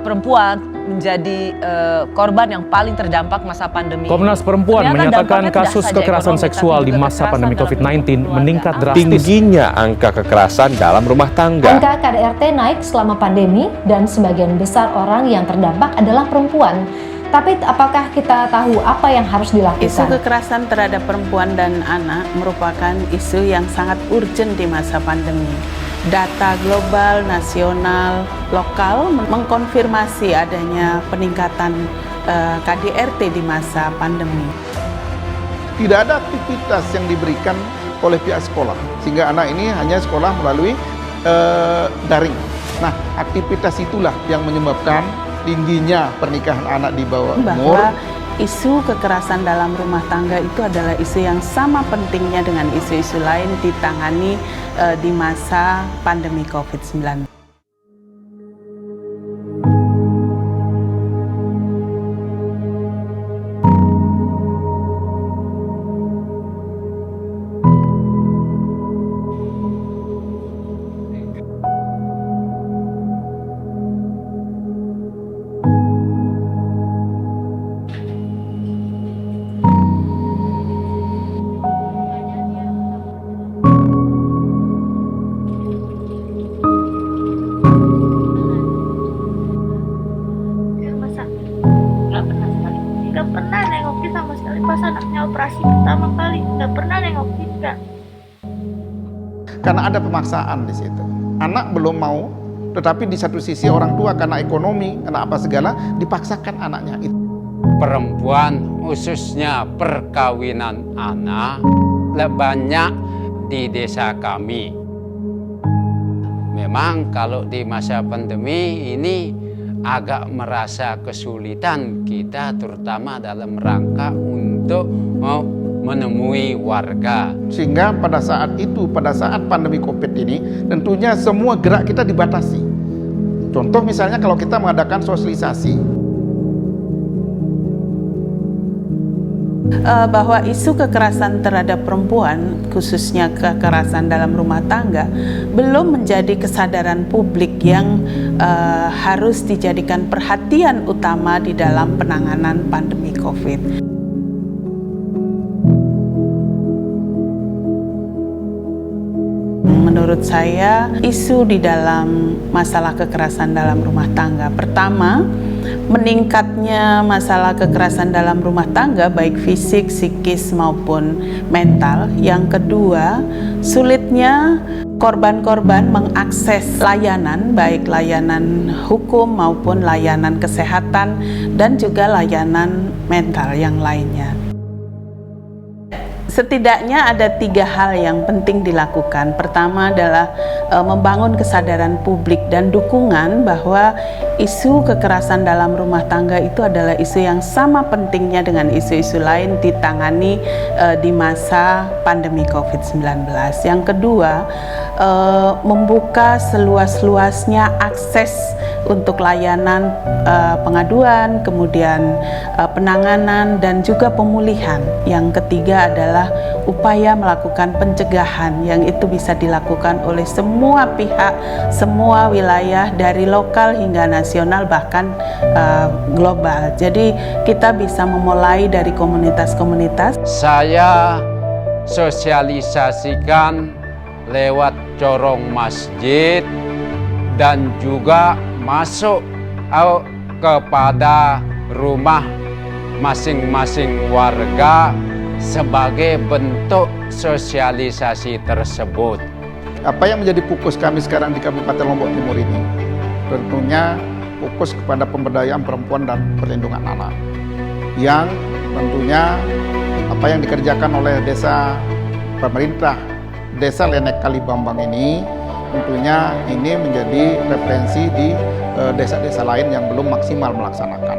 perempuan menjadi korban yang paling terdampak masa pandemi. Komnas Perempuan menyatakan kasus kekerasan seksual di masa pandemi COVID-19 meningkat drastis. Tingginya angka kekerasan dalam rumah tangga. Angka KDRT naik selama pandemi dan sebagian besar orang yang terdampak adalah perempuan. Tapi apakah kita tahu apa yang harus dilakukan? Isu kekerasan terhadap perempuan dan anak merupakan isu yang sangat urgent di masa pandemi. Data global, nasional, lokal mengkonfirmasi adanya peningkatan KDRT di masa pandemi. Tidak ada aktivitas yang diberikan oleh pihak sekolah, sehingga anak ini hanya sekolah melalui daring. Nah, aktivitas itulah yang menyebabkan tingginya pernikahan anak di bawah umur. Bahwa isu kekerasan dalam rumah tangga itu adalah isu yang sama pentingnya dengan isu-isu lain ditangani di masa pandemi COVID-19. Nggak pernah nengokin sama sekali pas anaknya operasi pertama kali, nggak pernah nengokin Kak. Karena ada pemaksaan di situ. Anak belum mau, tetapi di satu sisi orang tua karena ekonomi, karena apa segala, dipaksakan anaknya itu. Perempuan khususnya perkawinan anak banyak di desa kami. Memang kalau di masa pandemi ini agak merasa kesulitan kita, terutama dalam rangka untuk menemui warga. Sehingga pada saat itu, pada saat pandemi COVID ini, tentunya semua gerak kita dibatasi. Contoh misalnya kalau kita mengadakan sosialisasi. Bahwa isu kekerasan terhadap perempuan, khususnya kekerasan dalam rumah tangga, belum menjadi kesadaran publik yang harus dijadikan perhatian utama di dalam penanganan pandemi COVID. Menurut saya, isu di dalam masalah kekerasan dalam rumah tangga, pertama, meningkatnya masalah kekerasan dalam rumah tangga baik fisik, psikis maupun mental. Yang kedua, sulitnya korban-korban mengakses layanan baik layanan hukum maupun layanan kesehatan dan juga layanan mental yang lainnya. Setidaknya ada 3 hal yang penting dilakukan. Pertama adalah membangun kesadaran publik dan dukungan bahwa isu kekerasan dalam rumah tangga itu adalah isu yang sama pentingnya dengan isu-isu lain ditangani di masa pandemi COVID-19. Yang kedua, membuka seluas-luasnya akses untuk layanan pengaduan, kemudian penanganan dan juga pemulihan. Yang ketiga adalah upaya melakukan pencegahan yang itu bisa dilakukan oleh semua pihak, semua wilayah dari lokal hingga nasional bahkan global. Jadi kita bisa memulai dari komunitas-komunitas. Saya sosialisasikan lewat corong masjid dan juga masuk kepada rumah masing-masing warga sebagai bentuk sosialisasi tersebut. Apa yang menjadi fokus kami sekarang di Kabupaten Lombok Timur ini? Tentunya fokus kepada pemberdayaan perempuan dan perlindungan anak. Yang tentunya apa yang dikerjakan oleh desa pemerintah Desa Lenek Kalibambang ini, tentunya ini menjadi referensi di desa-desa lain yang belum maksimal melaksanakan.